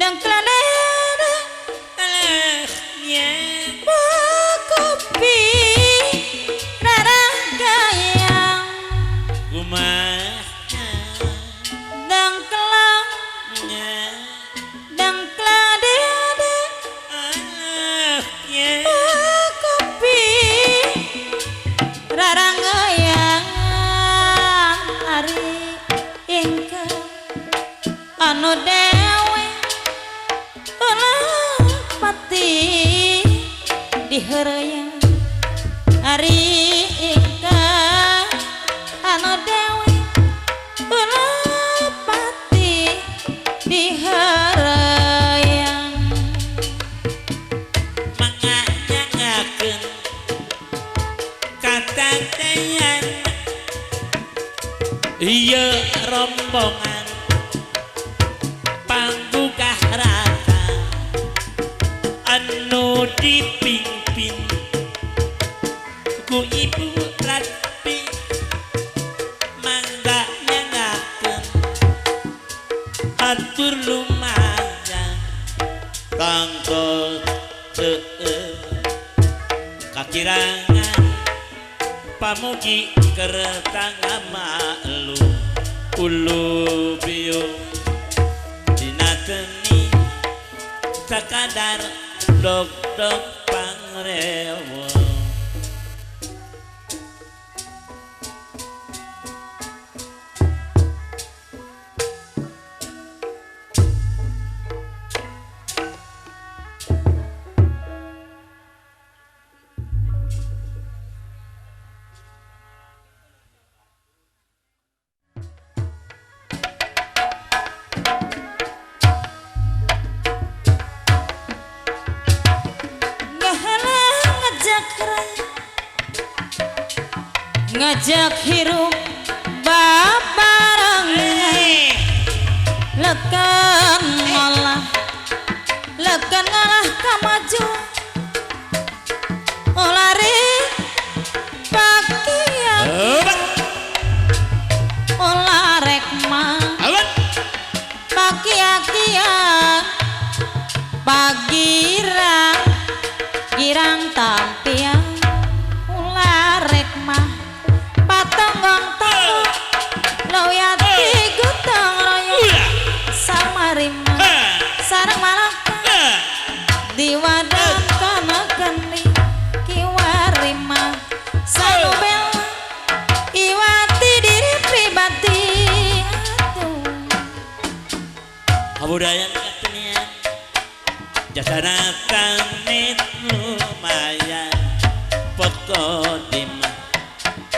dengkladada alahnya kopi raragayang kumaha dengklangnya dengkladada alahnya kopi raragayang ari ingkang anu dewe ulah pati diherayang ari ingkang anu dewe ulah pati diherayang manganyangakeun katanteyan ieu rombongan panggugah rata anu dipimpin ku ibu Ratpi mangga nyangakeun atur lumayan kanggo teu kakirangan pamugi keretang malu ulu biung dinateni sakadar dog-dog pangrewo ngajak hirup babarengan leken ngalah kamaju olari bagian olarek mah bagian bagirang girang tampian ularek mah patonggong tong loyati gutong royong samarima sareng malaka diwadang kana kendi kiwarima sanubel iwati diri pribadi atuh kabudayan katenian jasana kanit lumayan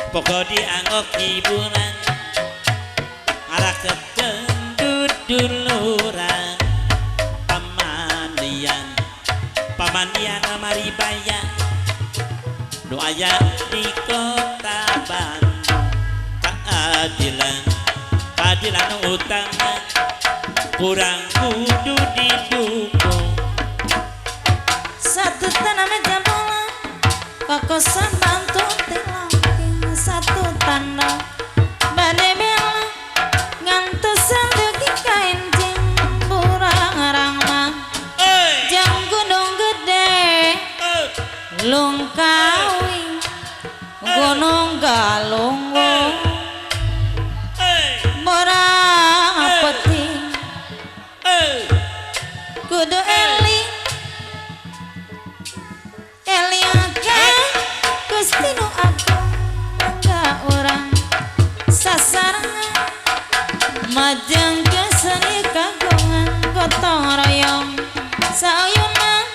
pokok dianggok hiburan arah ketendut duluran pamandian amaribaya doaya di kota Bandung keadilan utama kurang kudu didukung satu tanah meja bola kokosan bantu tilang satu tanda bade bela ngantusan degi kain jing burang rangma jang gunung gede lungkawi gunung galunggung borang peting kudu eling akang Gusti nu agung enggak orang sasarangan majeng ke seni kagungan gotong royong sauyunan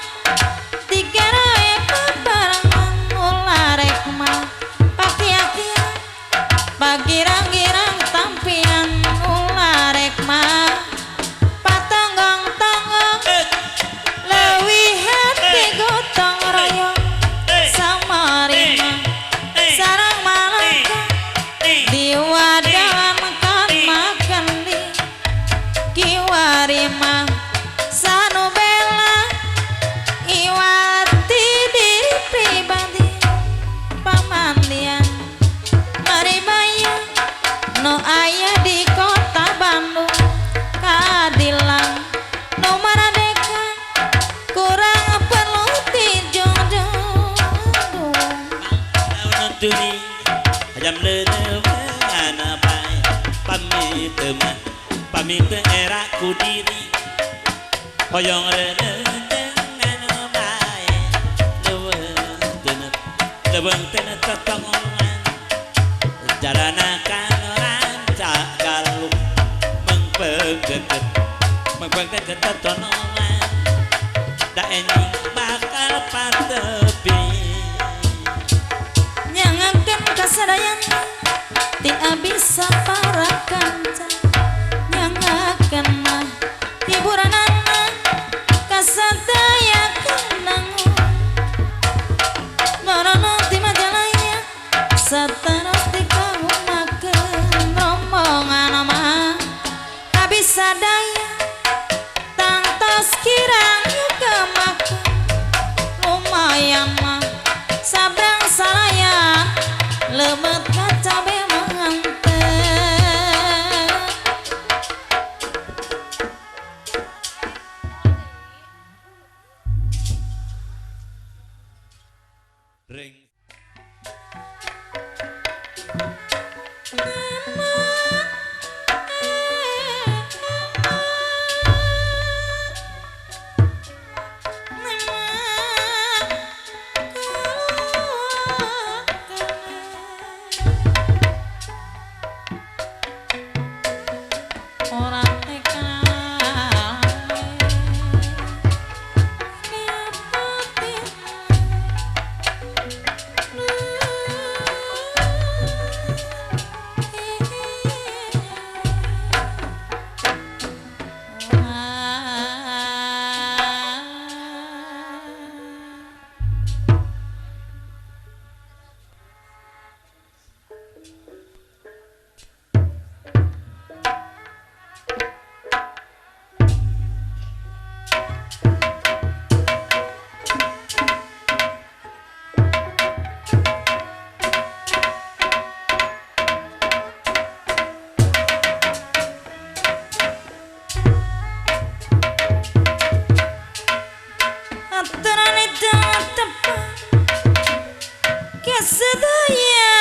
tiga raya babarengan ularek mah paki-akian pagirang-girang tampian ularek mah patonggong-tonggong lewihan di gotong royong samarima sarang malaka diwadahan kan makan di Sami era ku diri hoyong rerengan bae leuweung tenet totongan jaranakan rancak galuk mengpeget totongan da enjing bakal patepi nyangakeun kasadayan ti bisa para kanca nyangakeun mah hiburanana kasadaya kenangu marana ti majalaya saterus dikahumakeun rombongan mah kabisa daya tangtos kirang kemakeun lumayan mah sabrang salaya lemet kacabe mangante ring orang aturan itu tepat kesedaya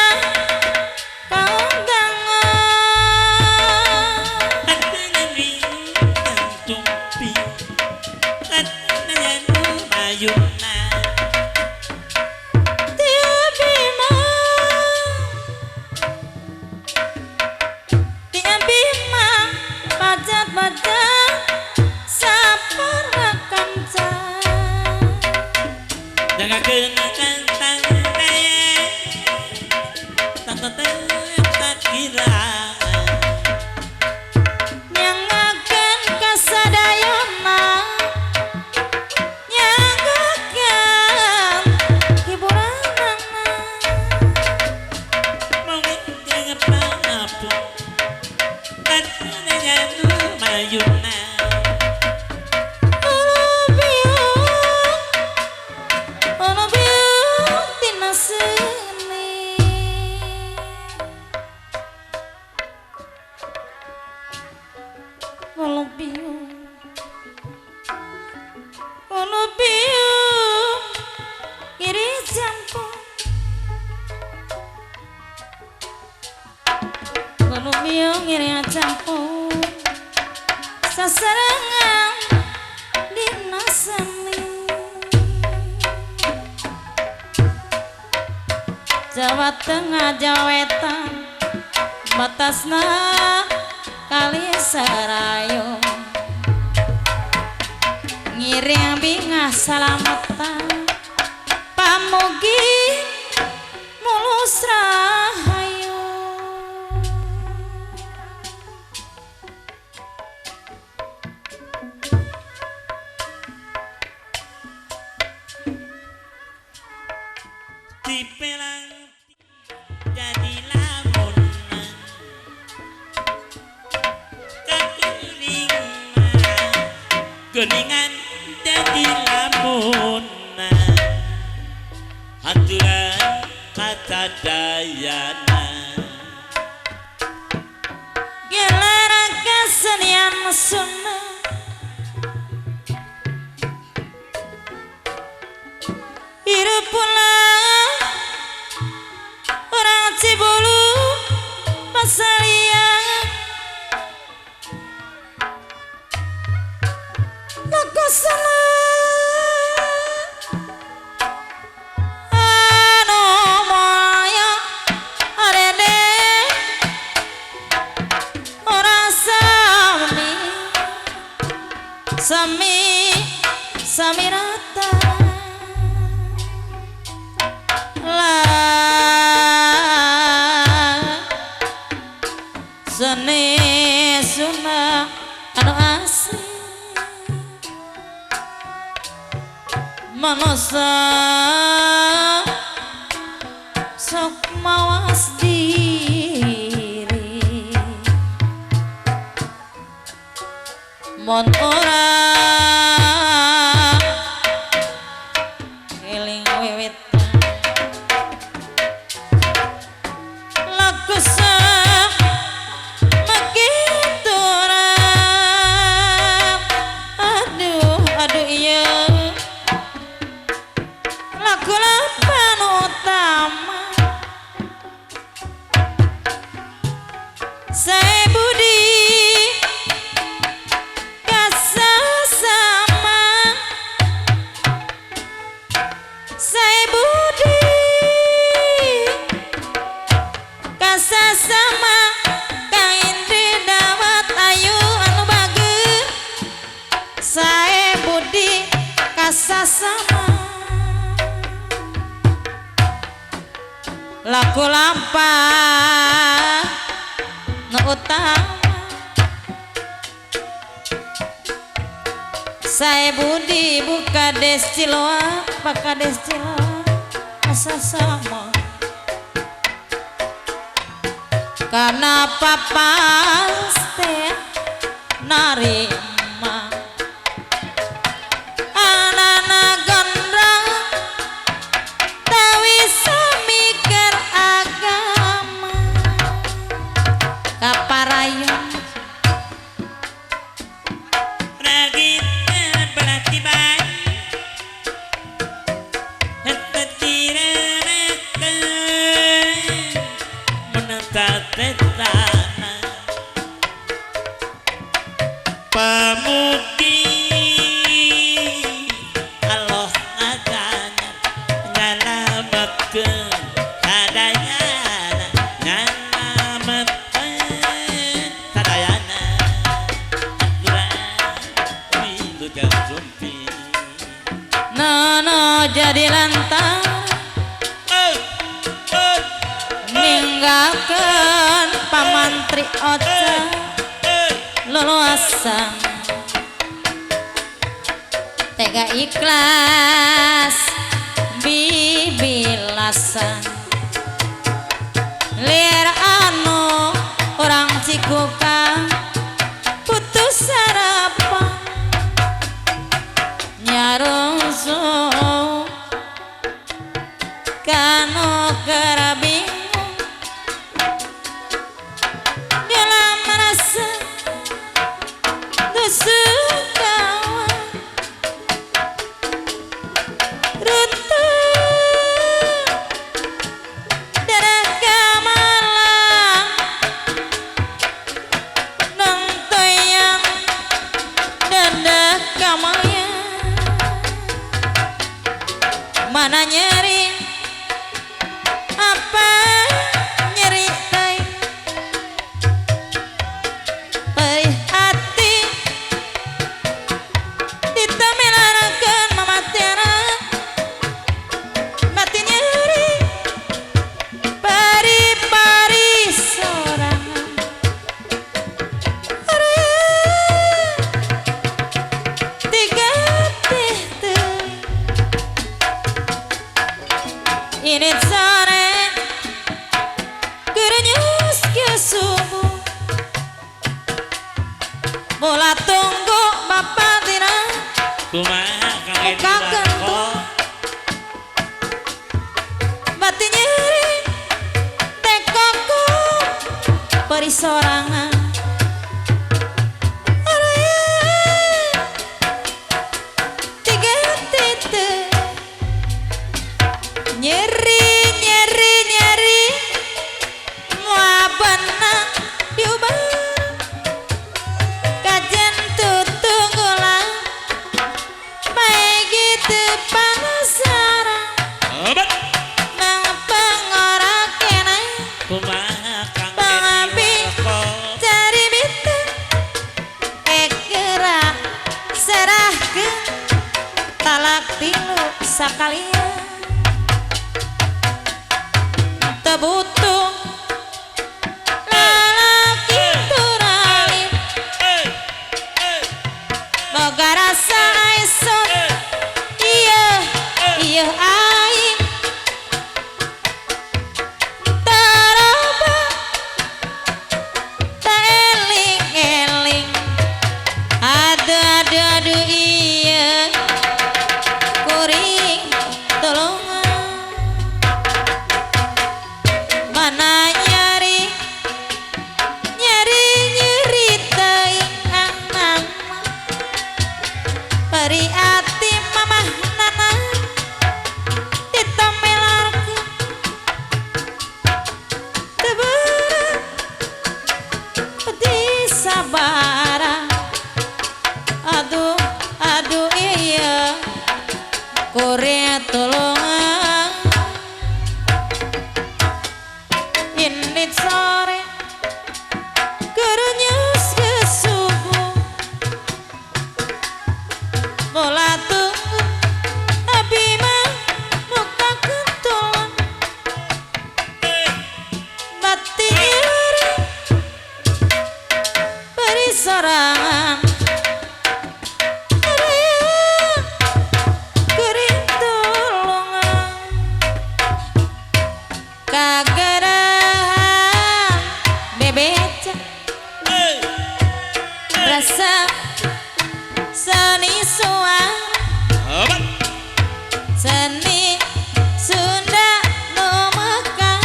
kau gangan Adanya ring tumpi adanya ayuna tiabima tiabima pajat-pajat sapara kanca jangan kenakan tangdaya tak kira nyangakeun kasadayana nyangakeun hiburanana mau ngedengar panapun adanya ayuna ono biung tina seni ono biung iri jampu ono biung iri jampu sasarangan dina seni Jawa Tengah Jawa Wetan batasna kali Serayu ngiring bingah salamatan pamugi mulus rahayu dipelang jadi lamun geningan jadi lamun aturan kata dayana gelaran kesenian Sunda hidup pula orang Cibulu Pasarian samirata lah seni sunah anu asli manusia sok mawas diri mon ora eling wiwit lagu sak begitu aduh iya lagu lapan utama saya budi sama Kang Indri dawat ayu anu bagus sae budi kasasama lagu lampah nu utama sae budi buka destiloa paka destiloa kasasama karena pasti narima anak-anak gondrong tak bisa mikir agama kaparayon Ragita berarti baik Hati-hati menetap tetana pamuki Allah ngadana nyalametkeun sadayana nyalametkeun sadayana kurang windu jumpi nono jadi lantang ninggalkan pamantri oca luluasan tega ikhlas bibilasan liar anu orang cikuka putus sarapan nyarungsuk kanu kerabing mana nyeri apa nyeri tay perih hati ditamilarakeun mamatera mati nyeri pari-pari sorangan tiga ini sore kerenyus ke subuh bola tunggu bapak tina kumaha Kang Edi Kagak Bako tuh. Bati nyeri tekoku perisorangan tiga titik nyeri mua benang diubah kajen tutunggulan baik gitu penasaran obat nang pengorak kena kumaha Kang pengapi Edi Bako lalak tilu sakalian tebutuh lalaki turalim boga rasa aison iya iya aing taroba tak eling-eling aduh iya kuring tolongan mana nyari teuing anang pari ati mamah nana ditomelarkeun teu beurang peti sabaraha aduh iya Korea tolongan ini sore kerenyes ke subuh bola tunggu tapi mah muka kentulan batin nyeri beri sorangan kagerahan bebeca rasa seni suara Obat. seni Sunda nu mekar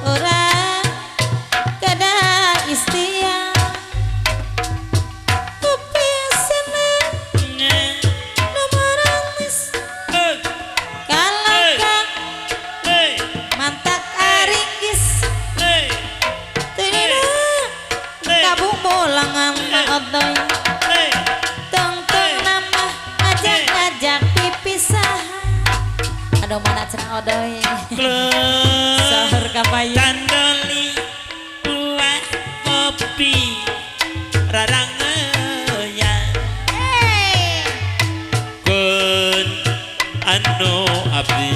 urang kada istiar kopi seneng nu maranis kalangkang mantak aringgis tidina kabung bolangan odoy tong nama ngajak pipisahan aduh mana cenah odoy sahur kapayu Tandoli buah kopi rarangeyan kun anu abdi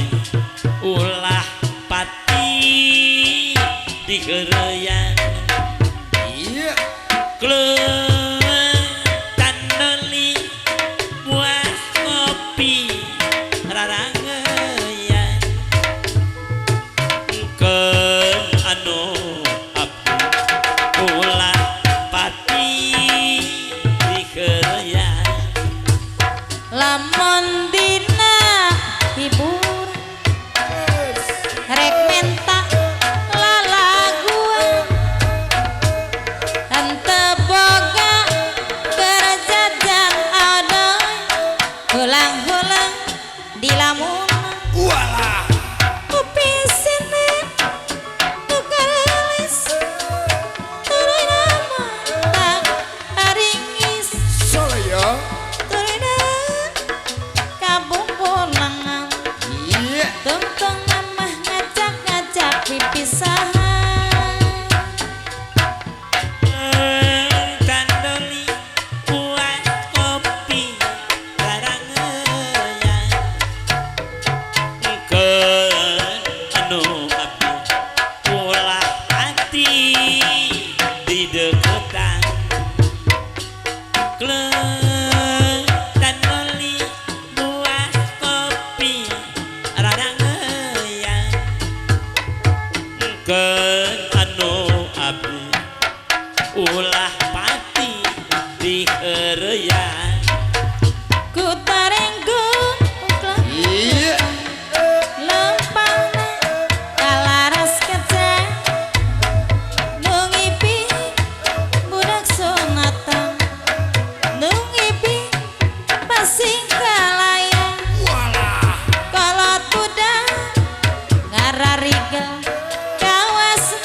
ulah pati di gereyan Iya. Tandoli buah kopi rarangeyan kun anu abdi ulah pati di gereyan lamun dina hibur rek menta lalaguan henteu boga kerjajan adoy hulang-hulang di lamunan Walah. kopi sini nukalis turun nama tak haringis Solaya. turun kabung bolangan Iya. tungtung namah ngajak pipisahan Tandoli buah kopi rarangeyan kun anu abdi ulah hati di deketan Tandoli buah kopi rarangeyan kun anu abdi ulah pati di gereyan ku tarenggung uklan Iya. lempang kalaras kecek nungipi budak sunatan nungipi pasing kalayan Walah. kolot budak ngararigel kawas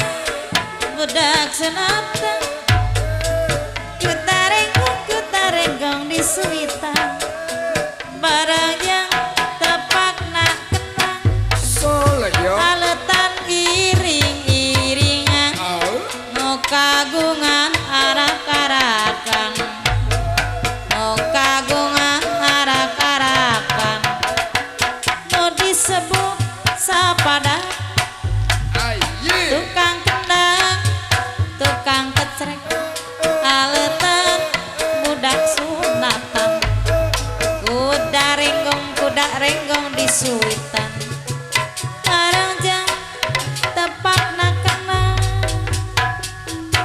budak sunatan ku tarenggong di suitan disuitan barang jang tepak nakana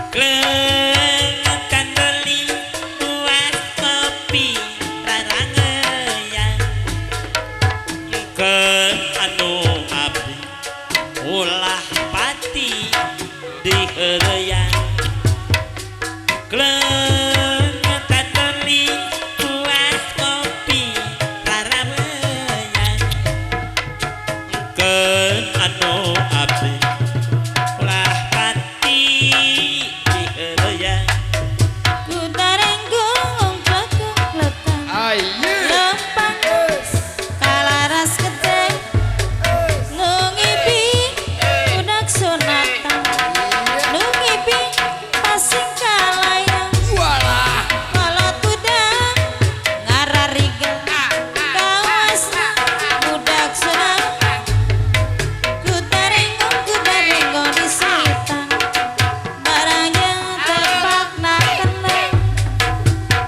Klengetan beli buat kopi rarangeyan Ken anu abdi ulah pati diheureuyan Klengetan beli buat kopi rarangeyan Ken anu abdi ulah pati diheureuyan kudarenggong klekuk-klekan Ayo. lempang kalaras gede nungipi budak sunatan nungipi pasing kalayang Walah. kalau tudang ngararigan kawasna budak sunatan kudarenggong disuitan barangnya tepak nak kenang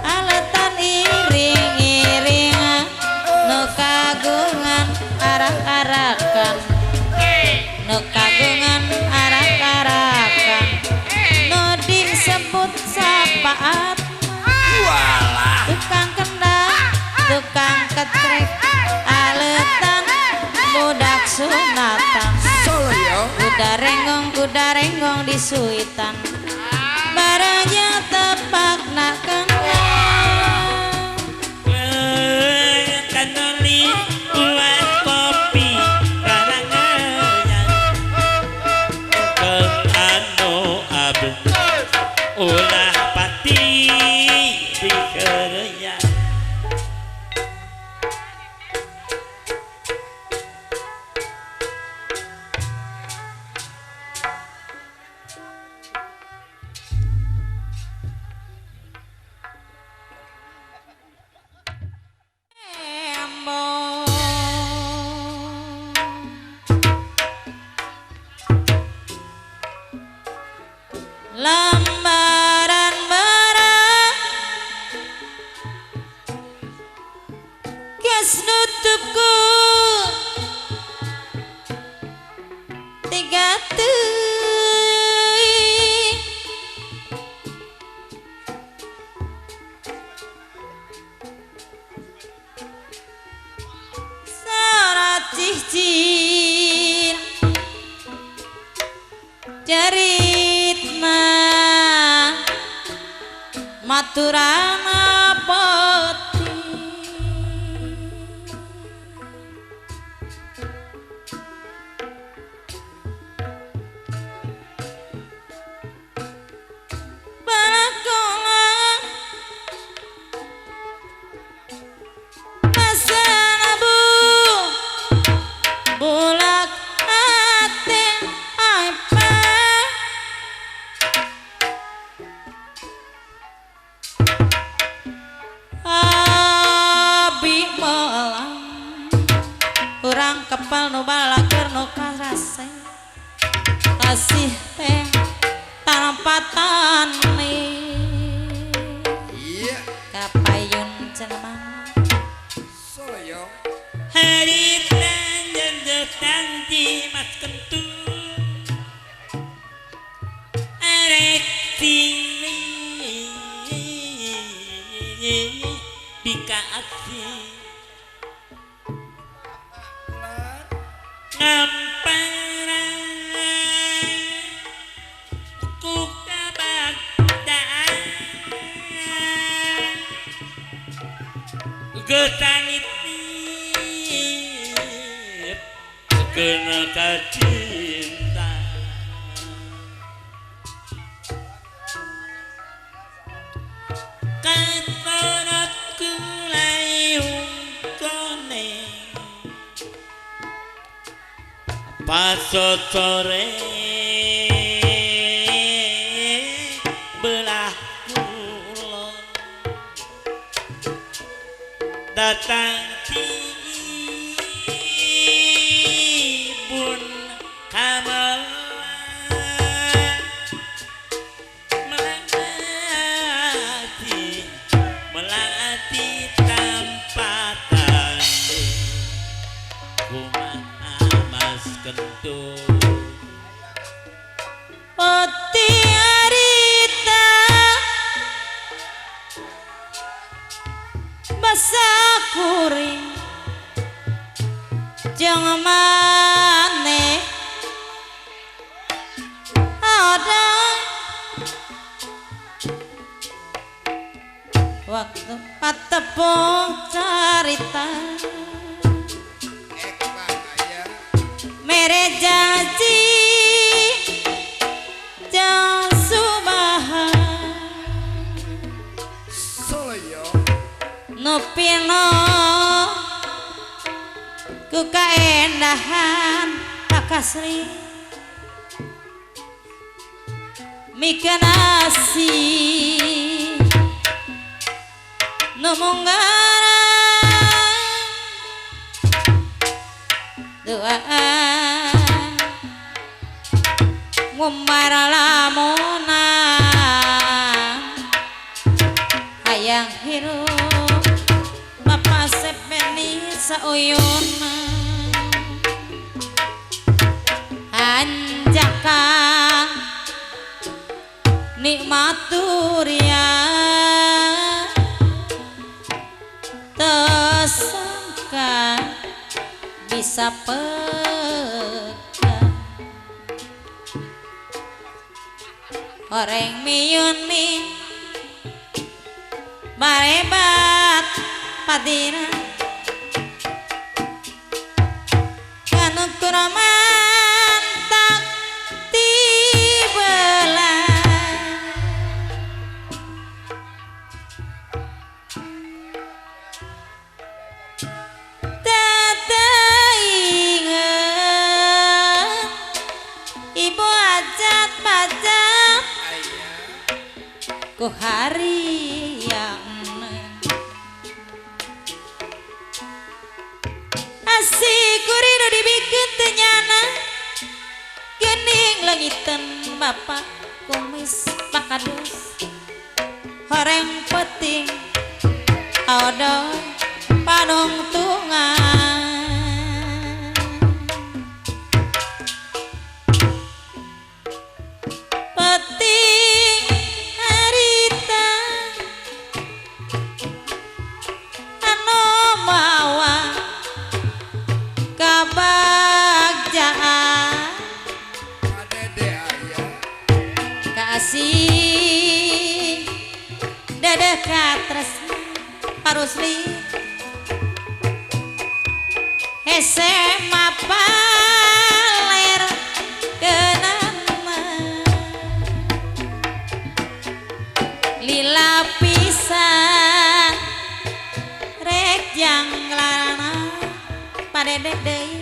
aletan iring-iringan nu kagungan arak-arakan nu kagungan arak-arakan nu disebut sapaat Walah. tukang kendang tukang ketrek aletan budak sunatan Solo yo. kudarenggong disuitan barangnya tepak nak kenang Klengetan beli buat kopi rarangeyan Ken anu abdi ulah pati diheureuyan lambaran barang gas nutupku tiga teuing sarat cicin ceritna maturana peti balakola masana bulak ate apa abi malang urang kepal nu balaker nu karase kasih teh tampatan Iya. kapayun cenah Solo yo. harita nyendetan di mas kentul arek sini bika aksi ngampara ku kabagdaan getanit kena kacinta katorot kulayung koneng pasotore belah kulon datang tibun kamal melati tanpa tanding tuh peti arita basa kuring jeung maneh ada waktu patepung carita Ekman aya. mere janji jang subaha Soyo. nu pino ku kaendahan kakasri mikeun asih nu munggaran doaan ngumar lamunan hayang hirup Bapak sepeni sauyuna anjakan nikmat durian tersangka bisa pekan orang miyuni barebat padina kanu kuramantak tibelah tataingan ibu ajat pajak Aya. ku hari yang asih kuridu dibikeun teu nyana geuning leungiteun Bapak kumis pakadus horeng peuting odol panungtungan peuting harita anu mawa kabagjaan Adede aya. kasih dedekat tresna parusli hese mapaler keunana lila pisan rek janglarana padedek deui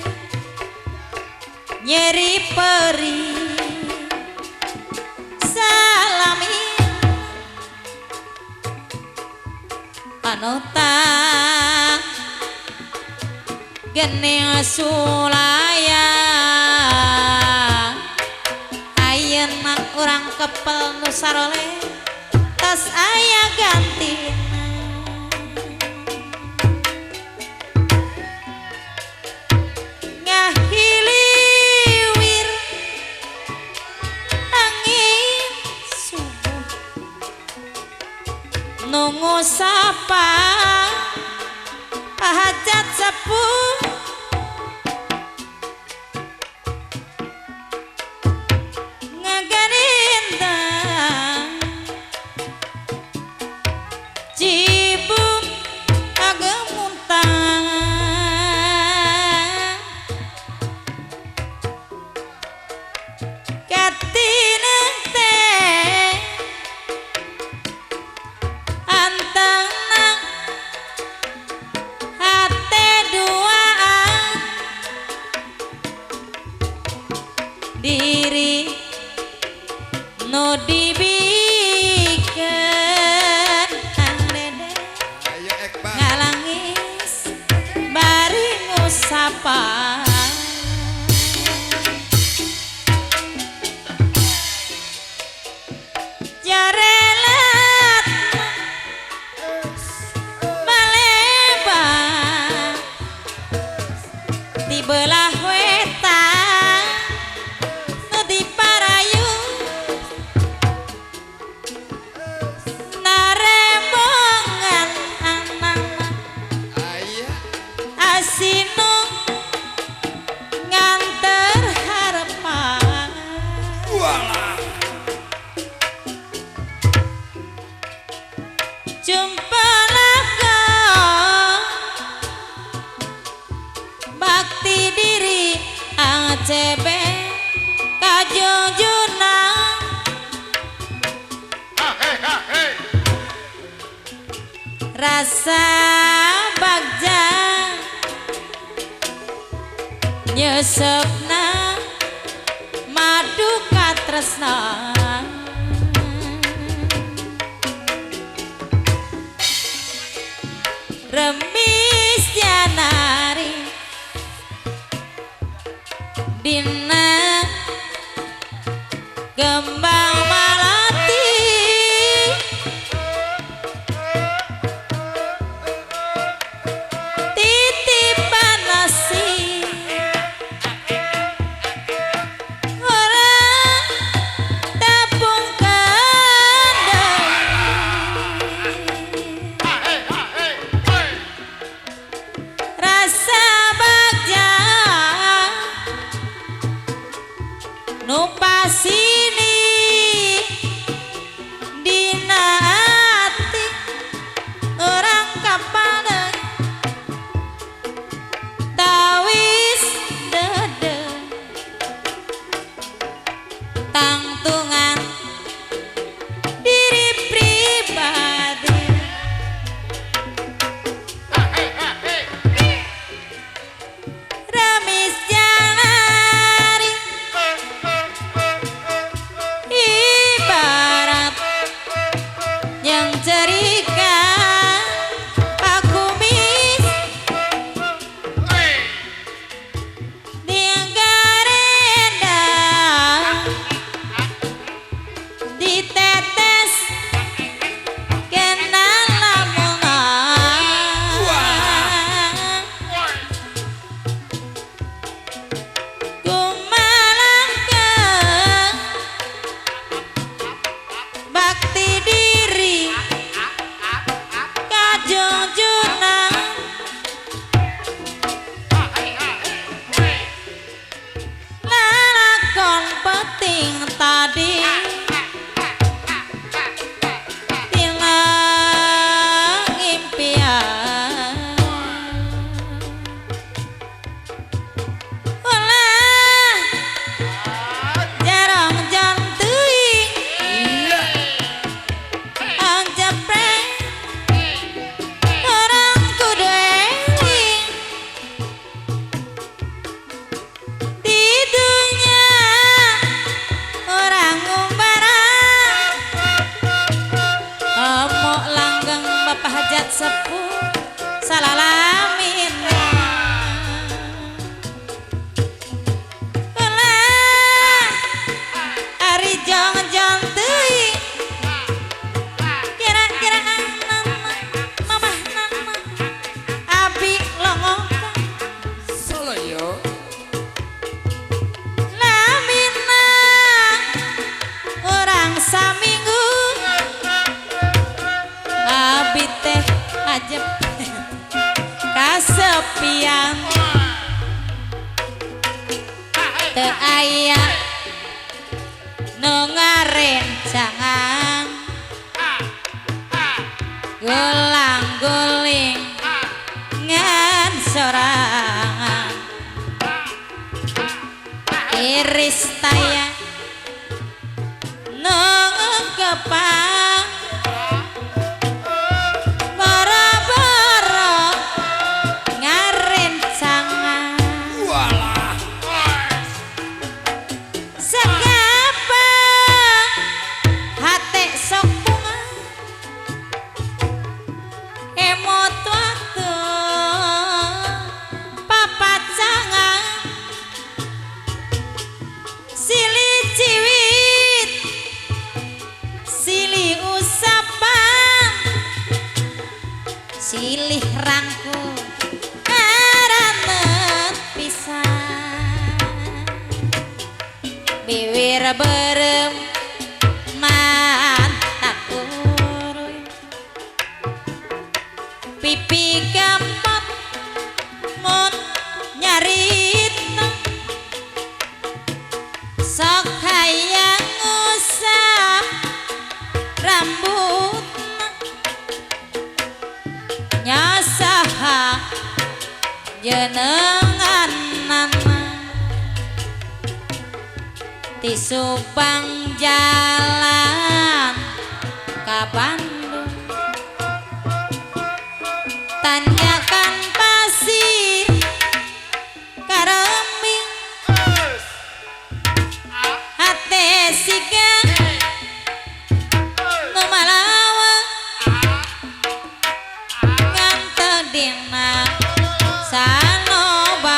nyeri perih salami panutan geuning sulaya ayeuna urang kepel nu saroleh tos aya gantina ngahiliwir angin subuh nunggu sapa hajat sepuh ngagarindang cibung agemuntang katineng teh antang hate duaan diri nu dibikeun Kang Dede Ayo Ekman. ngalangis bari ngusapan jarelat balebat di belah wetan rasa bagja nyesepna madu katresna remis janari dina gembang malati titipan nasi orang tabung kandang rasa bagja nu pasini dina ati orang kapadang tawis dede tangtungan diri pribadi remis janari ibarat yang cerika aku mis digareda ditetes kena lamungan kumalangkeun bakti diri kajunjunan lalakon penting tadi tilang impian ulah jarang jantuing ang jepreng orang kudu eling di dunia orang ngumbarang omok langgeng bapak hajat sepuh salalamin ulah ari jong-jong teuing kira-kira nama mamah nama abi longokong Solo yo. lamina orang saminggu abi teh ajep kasepian teu aya nu ngarencangan gulang-guling ngan sorangan iris tayang nu ngekepang boro-boro ngarencangan Walah. segapa hate sok bunga emot waktu papacangan silih ciwit silih usapan silih rangkul aranet pisan bibir berem mata kuruy pipi gampot mun nyaritna sok hayang ngusap rambutna nyasaha jenengan nama ti Subang jalan ka Bandung na sanobari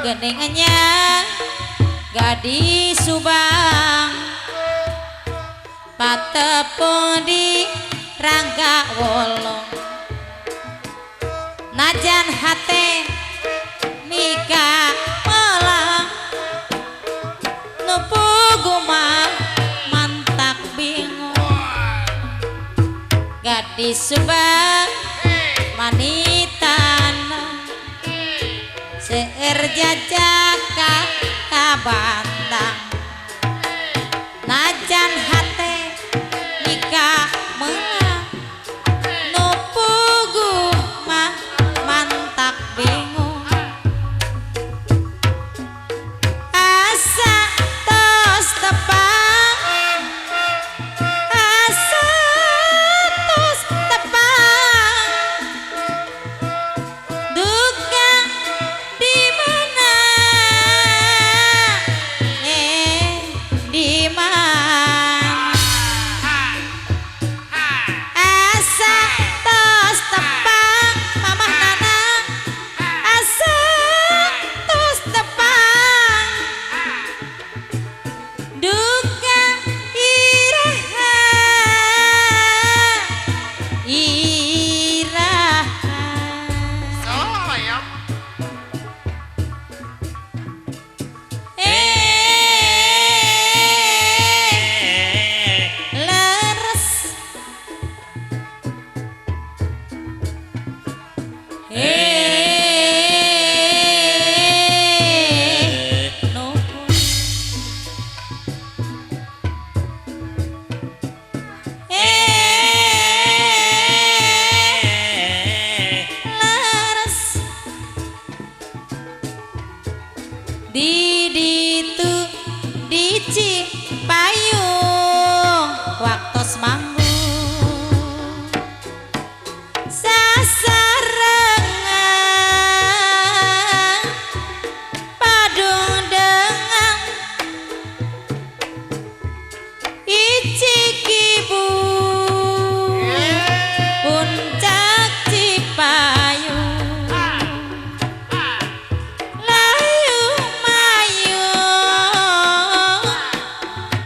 geningnya gadis Subang patepun di Rangga Wolong najan hate nikah melang nupuguma mantak bingung gadis Subang manitana seueur jajaka kabandang najan hate nikah melang nupugu mah mantak bingung asa tos tepang asa tos tepang duka di mana di mana asa tos tepang mamah nana asa tos tepang duka iraha iraha leres nuhun leres di ditu di Cipayung waktos manggung sasarengan padung dengan icikibu puncak Cipayung layu mayu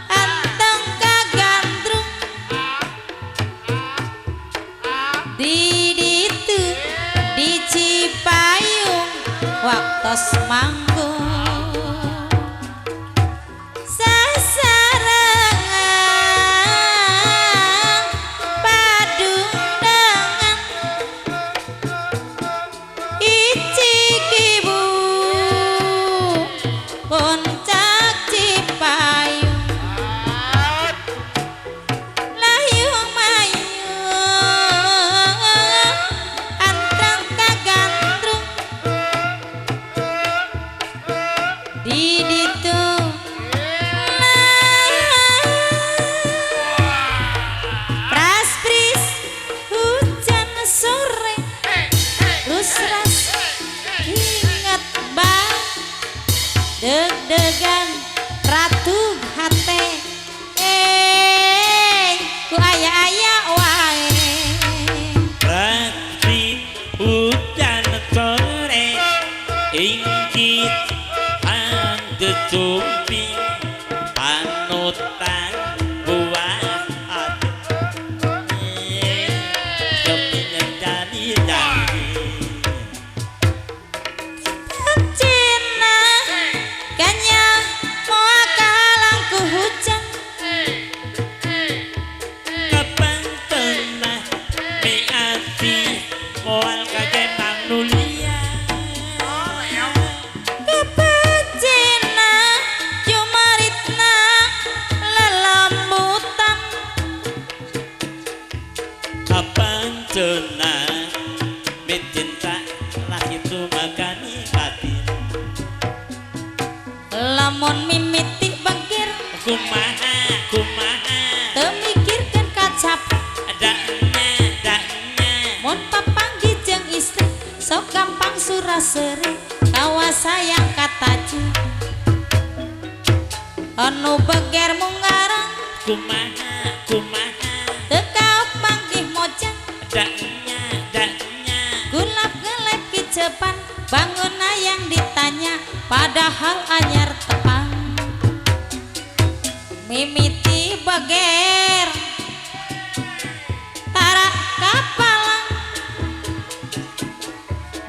anteng kagandrung di ditu di Cipayung waktos manggung sasarengan padung dengan icikibu puncak Cipayung layu mayu anteng kagandrung di ditu pras-pris hujan sore rusras ingat bang deg-degan ratu hate ku aya-aya wae Raksi hujan sore ingkit anggecupi panutan buah hati kepingin jadi Cina kanya moa kalangku hujan kapan tengah miati moal kagemang nulia kepecina jumaritna lelembutan kapan tengah mencinta lah itu makani batin lamun mimiti bagir kumaha teu mikirkeun kacap daknya mun papanggih jeung istri sok gampang suraseri kawa sayang kataju anu beger mung ngarang kumaha teu kaot manggih mojang daknya daknya Gulap gelap kicepan bangun yang ditanya padahal anyar tepang mimiti bager tara kapalang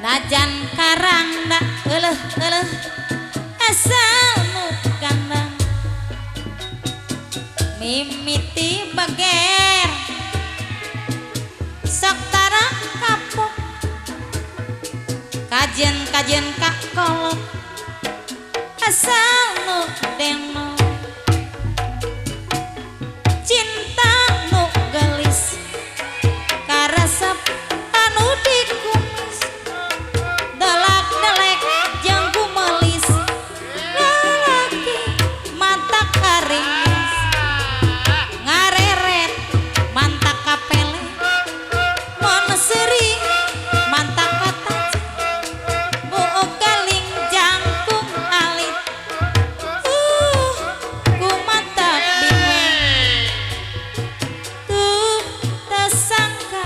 najan karang dak eleh asal nu gandang mimiti bager sok tara kapok kajen kak kolok asal nu deno cinta nu gelis karesep anu dikumis delak delek jeung gumelis lalaki mata karingis ngareret manta kapele moneseri manta kata buuk galing jangkung alit ku mata bingung tuh tersangka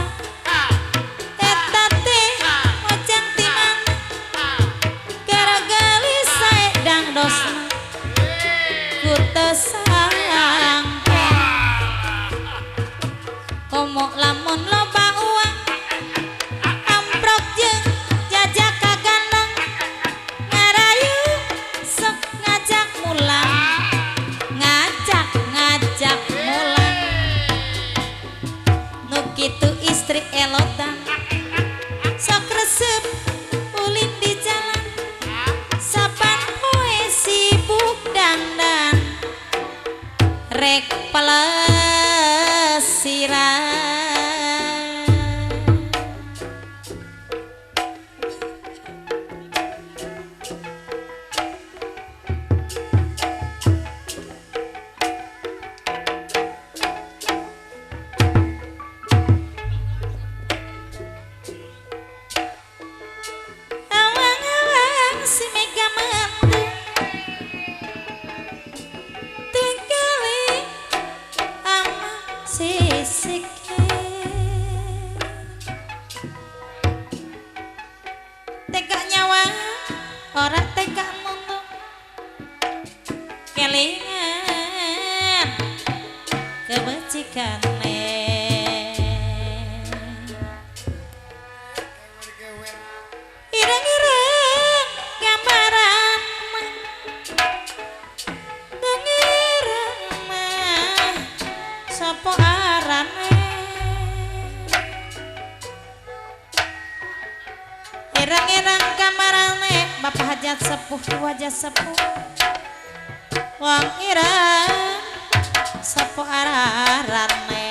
eta teh ojang timang gara gelis saedang dosna ku tersangka komo lamun loba uang amprok jeung jajak kagandang ngarayu sok ngajak mulang ngajak mulang nu kitu istri elotan sok resep ulin di jalan saban poe sibuk dangdan rek pelesiran awang-awang si mega mendung tinggali ama sisike tega nyawa ora tega nunduk kelingan kebecikane ireng-ireng gambaran mah dengereng mah sapa arane ireng-ireng gambarane bapak hajat sepuh wajah sepuh wong ireng sapa arane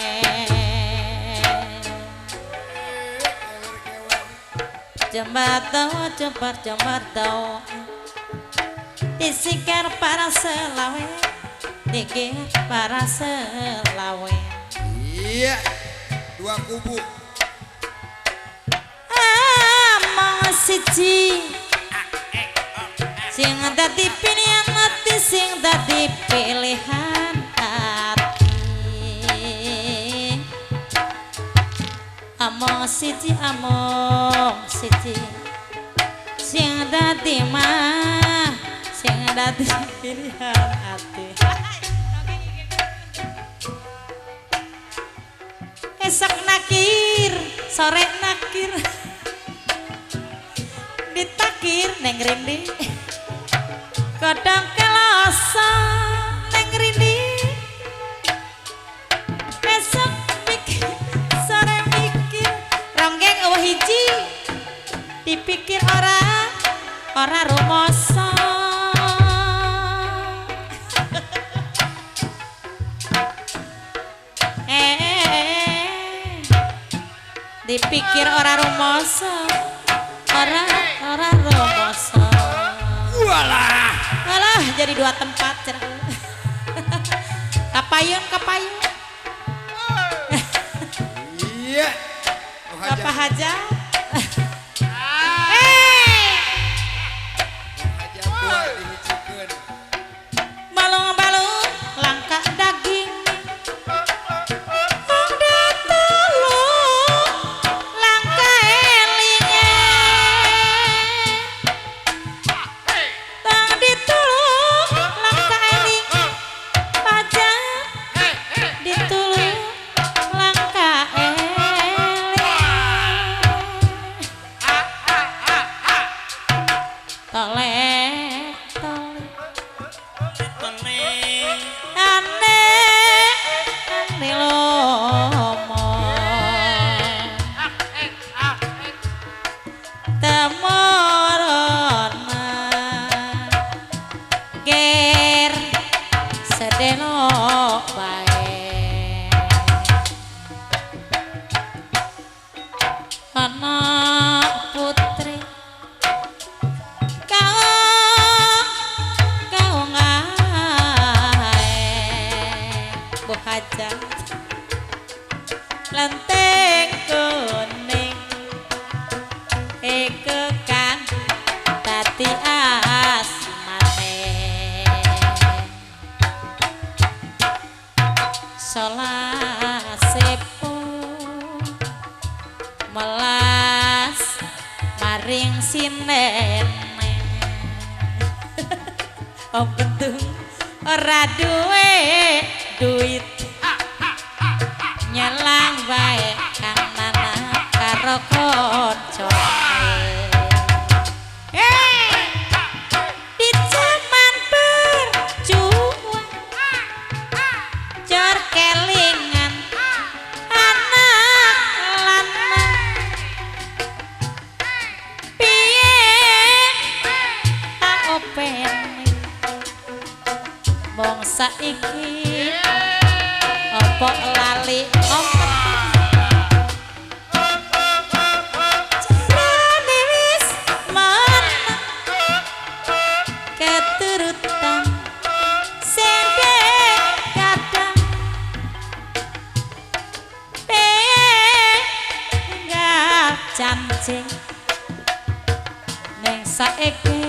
jembar tau disikar para selawe dikir para selawe Iya, dua kubu. amang siji sing dadi pilihan hati sing dadi pilihan hati amang siji sing dadi mah sing dadi pilihan hati esok nakir sore nakir ditakir neng rindi kodong keloso neng rindi esok mikir sore mikir ronggeng eueuh hiji dipikir ora rumoso dipikir ora rumoso ora rumoso Walah. alah jadi dua tempat cerah kapayun Iya. Bapak Hajat Hajat dua dihijikeun. balung-balung langka daging Ongde tulung anak putri kau ngae Bu Hajat lenteng kuning kekan tati asmane solasipun melas maring sinene om pentung ora duwe duit nyelang bae kang nana karo koncone di zaman berjuang jor kelingan anak lanang piye tak openi mong saiki opo lali om carane wis menang keturutan sende kadang penggak cancing ning saiki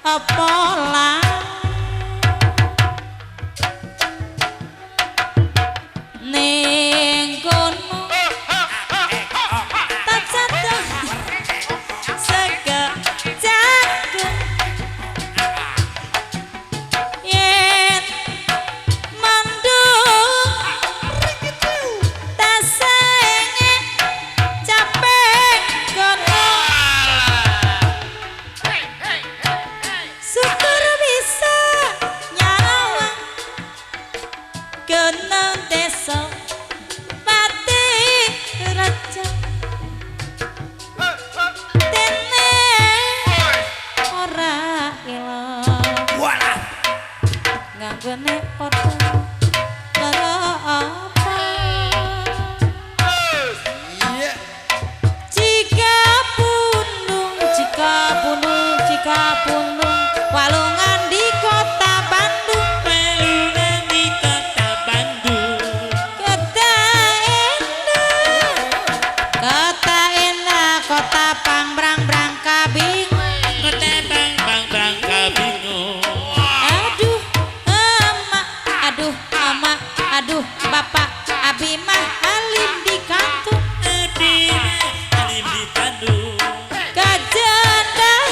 opo lah ning kono tak jatuh sekejagung yen mandung tak senge capek kono syukur bisa nyawang kenang desa pati raja dene ora ilang Walah. nganggone padha lara apa Iya. jika punung walungan di kota Bandung Pelungan di kota Bandung. kota indah kota pangbrang-brang kabingung Kota bang kabingung. aduh emak aduh bapak abi mah alim di kantung Alim di Bandung. kajendahan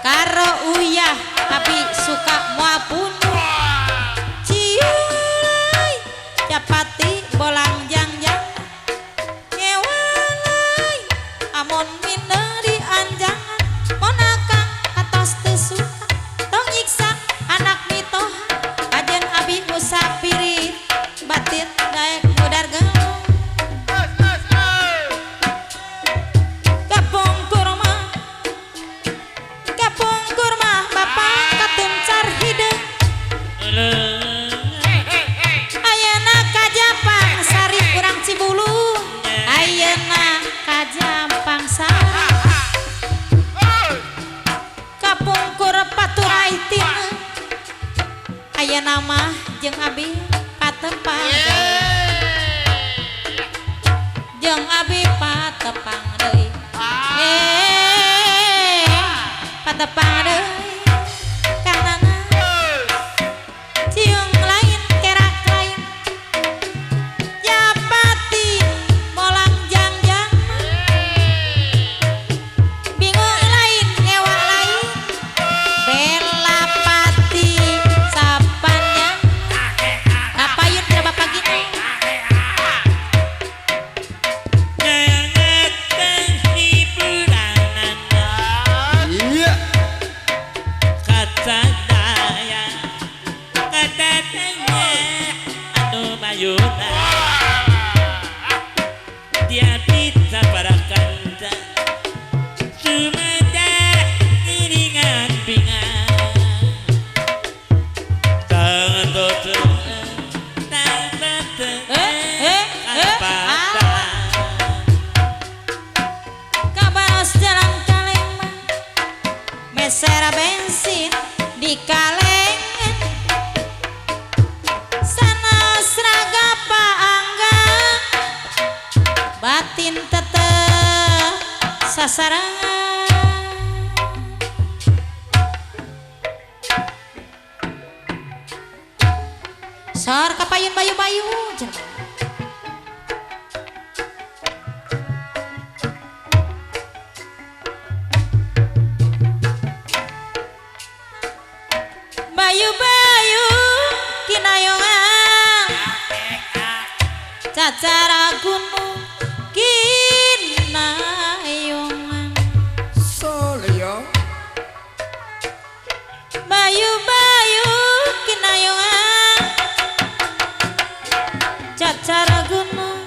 karo uyah abi suka moal bunuh ciulai capati bolang jangjang ngewalai amon mina di anjangan monakang atos teu suka tong nyiksa anak mitoha kajen abi usah pirit batin daek mudar gelung kapung kurma bapak katuncar hideung ayeuna ka Jampang Sari urang Cibulu ayeuna ka Jampang Sari kapungkur paturai tina ayeuna mah jeung abi patepang jeung abi patepang deui patepang deui karna ciung lain kerak lain japati molang jangjang bingung lain ngewa lain bela pati sapanya kapayun coba pagi Iya. batin tetep sasarangan sor kapayun bayu-bayu cenah. Bayu-bayu kinayongan cacara gunung kinayongan Soleo. bayu-bayu kinayongan cacara gunung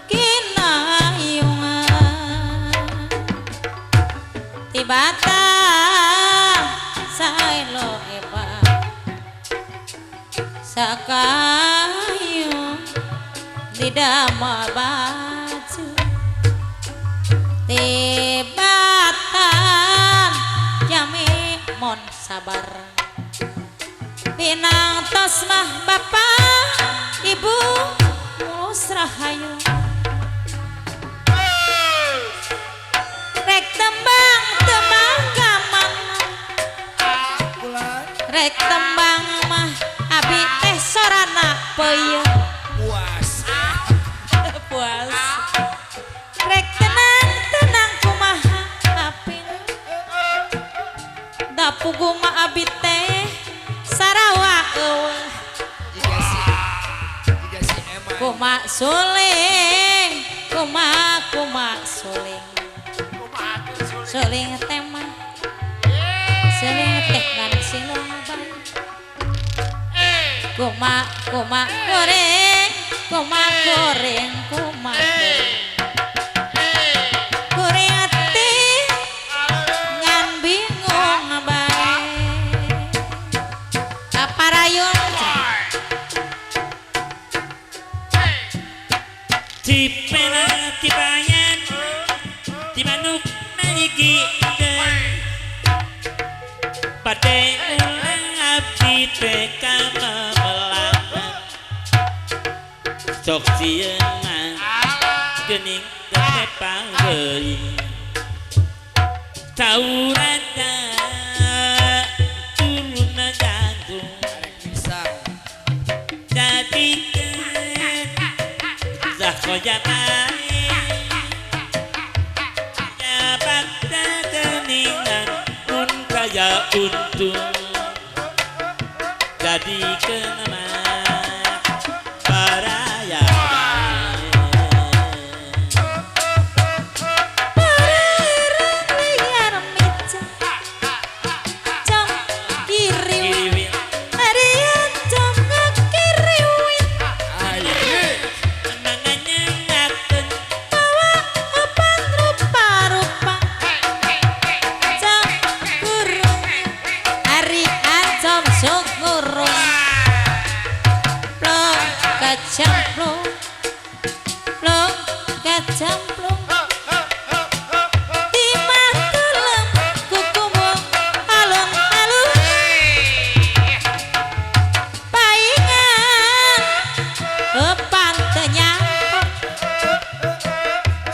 kinayongan tibata saelo eba sakayu didama baju tibatan jami mon sabar pinangtos mah bapak ibu mulus rahayu rek tembang tembang kamana Bulan rek tembang mah abi teh sorana peuyeung puas. puas rek tenang tenang kumaha apina da pugu mah abi teh Sarawak eueuh Jika si Emma. kumak suling kumak suling suling teh mah suling teh ngan silong bae kumak goreng kumak goreng goreng ati ngan bingung bae kaparayun Cipena tibayan Timanuk naligi Pate ulang abdi teka memelang Sok sieungan Gening tepe panggeuing Taurada Turuna jantung Arek pisang. Jadikeun Zakoyamai Jabat keningan Mun kaya untung Jadikeun mah parayaan liar meja jam kiriwin Kiriwin harian jam ngakiriwin Aye. Mangannya ngakeun bawa opan rupa-rupa jam kurung harian jam sok ngurung plong kacamplung plong kacamplung di matulem kukumung alun-alun paingan depan tenyampo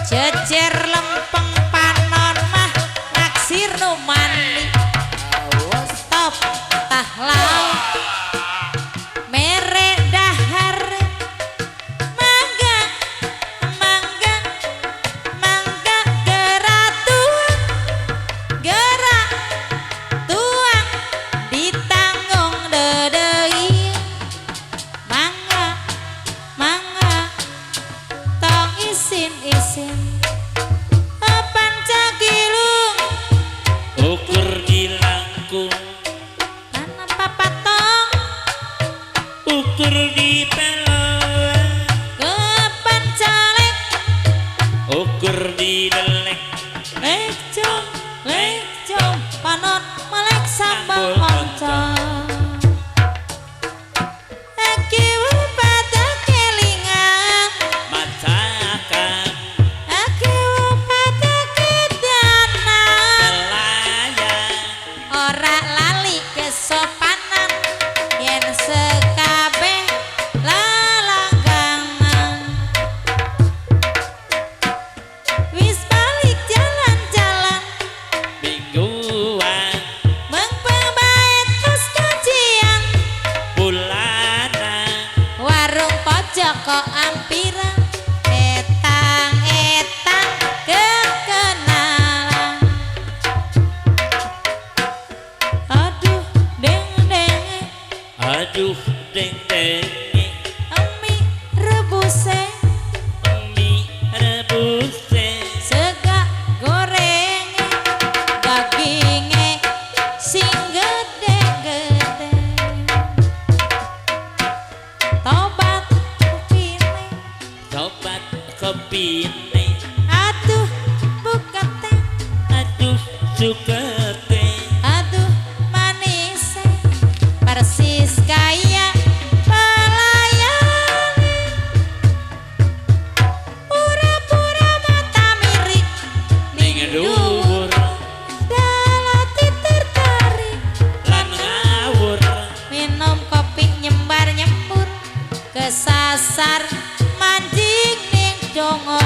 jejer lempeng panon mah naksir nu mandi Awas. stop tah laut mere dahar mangga mangga mangga gerak tuang ditanggung dedeui mangga mangga tong isin-isin pancakilung Ukur di langkung kana papatong Ukur di pelon ke pancalek Ukur di delek lecong panon melek sambal oncom aki pada kelingan Macakan aki pada kedanan Nelayan ora lali kesopanan yen sekabeh lalanggangan rine Aduh buka teh, aduh sukete aduh manis persis kayak pelayan. Pura-pura mata mirik ning dhuwur dalati tertarik. lan ngawur Minum kopi nyembar nyembur kesasar mancing ning dongo.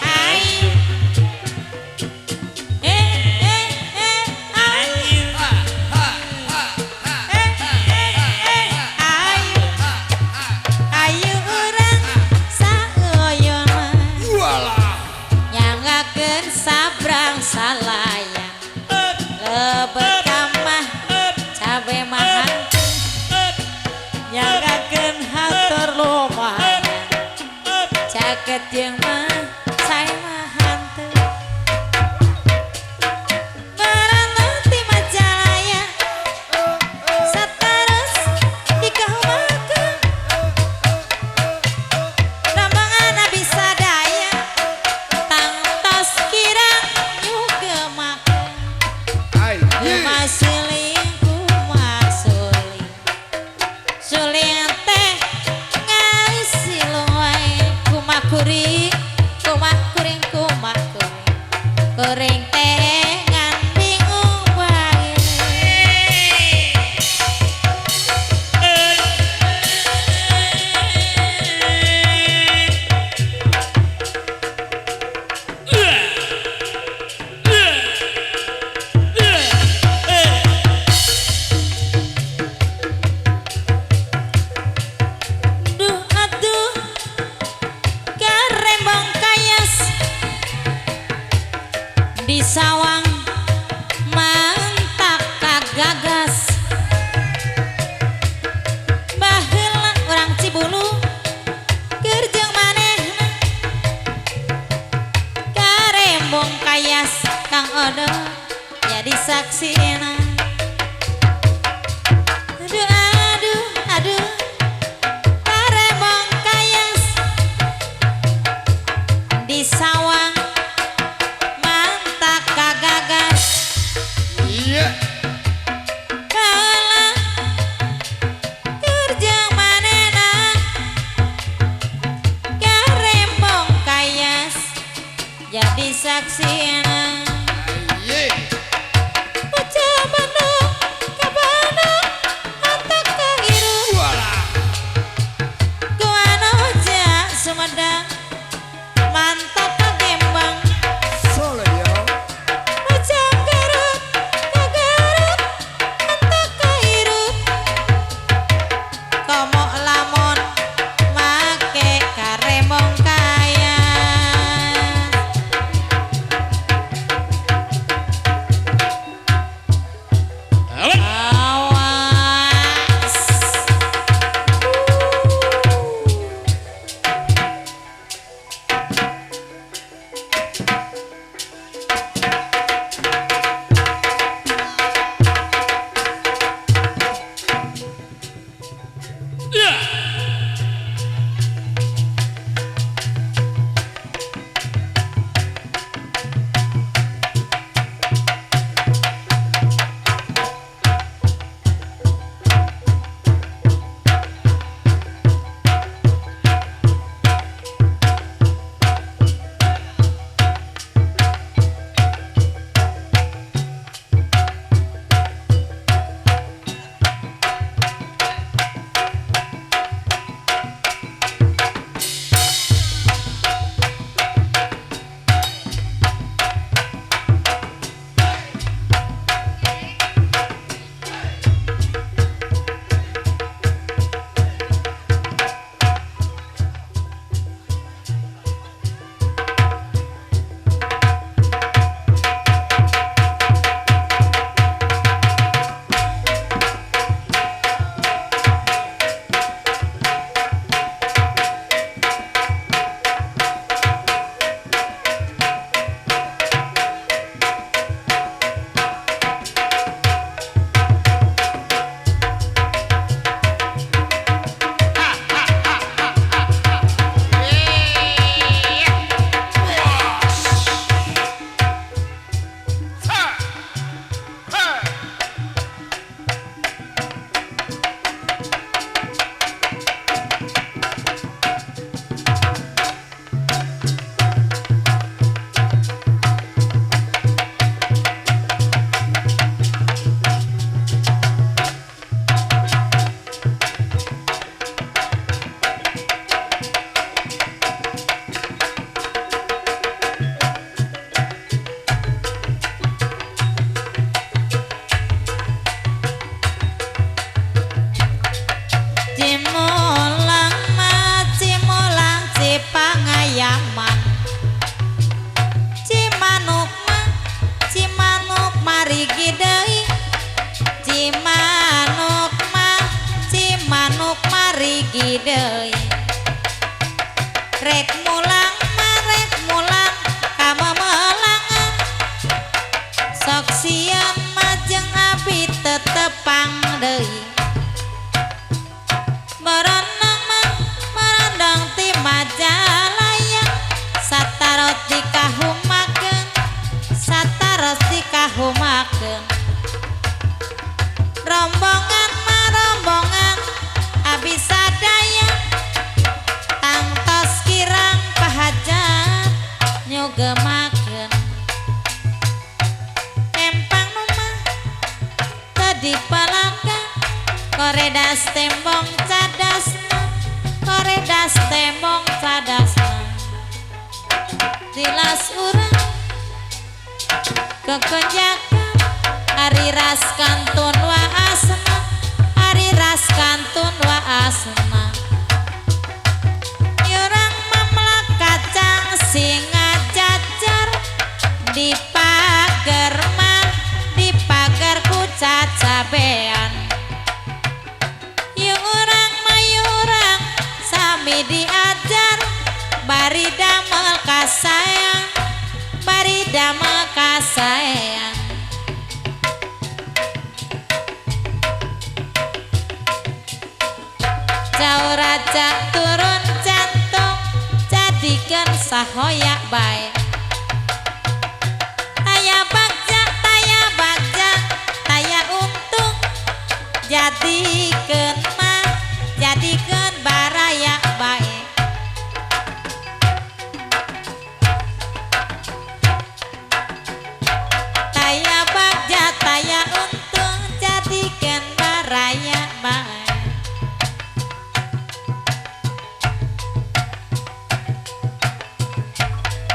Ayo. ayu Ayo urang saoyona Walah. nyangakeun sabrang salaya lebet kamah cabe mahal nyangakeun hatur lumayan caket jeung mah sae mah hanteu barang ti Majalaya satarus dikahumakeun rambangan bisa daya tangtos kirang nyugemakeun Aye. masuling kumasuling suling teh ngasilu wae kumakuring kumakuring kuring teh ngan bingung wae. Duh aduh karembong kayas di sawang mantak kagagas baheula urang Cibulu keur jeung manehna karembong kayas Kang Odo jadi saksina. Aduh aduh aduh karembong kayas di sawang mantak kagagas Iya. baheula keur jeung manehna karembong kayas jadi saksina. Aye. Bocah Bandung ka Bandung antak ka hirup Walah. ku anu ja Sumedang mantak ka Gembang. Solo yo. Bocah Garut ka Garut antak ka hirup komo lamun make karembong kaya. rek mulang marek mulang kamemelangan sok sieun majeng abi tetepang deui berenang merendang ti Majalaya sataros dikahumakeun sataros dikahumakeun rombongan marombongan abi sadaya tangtos kirang pahajat nyugemakeun empang numah teu palaga koredas tembong cadasna koredas tembong cadasna tilas urang kekenjakan ari ras kantun wa asna ari ras kantun wa asna yurang mamlak kacang singa jajar di pager mah di pager ku cacabean yurang mayurang sami diajar bari damel kasayang bari damel kasayang jauh raja turun jantung jadikan sahoya bae taya bagja taya untung jadikeun mah jadikeun baraya bae taya bagja taya untung jadikeun baraya bae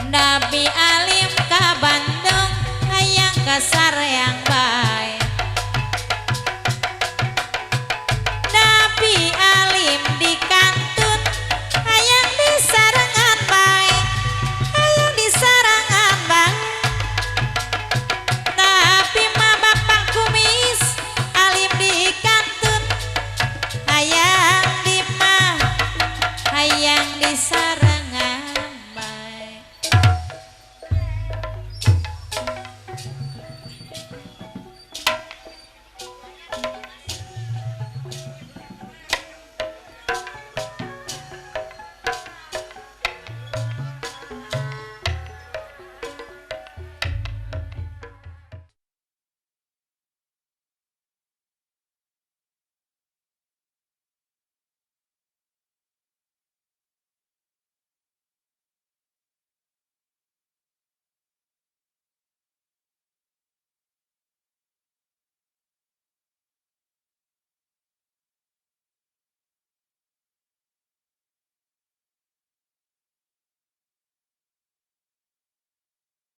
Nabi alim ka Bandung hayang kasar yang baik Nabi alim di kantun hayang di sarangan baik hayang di sarangan baik Nabi mah bapak kumis alim di kantun hayang di mah hayang di sarangan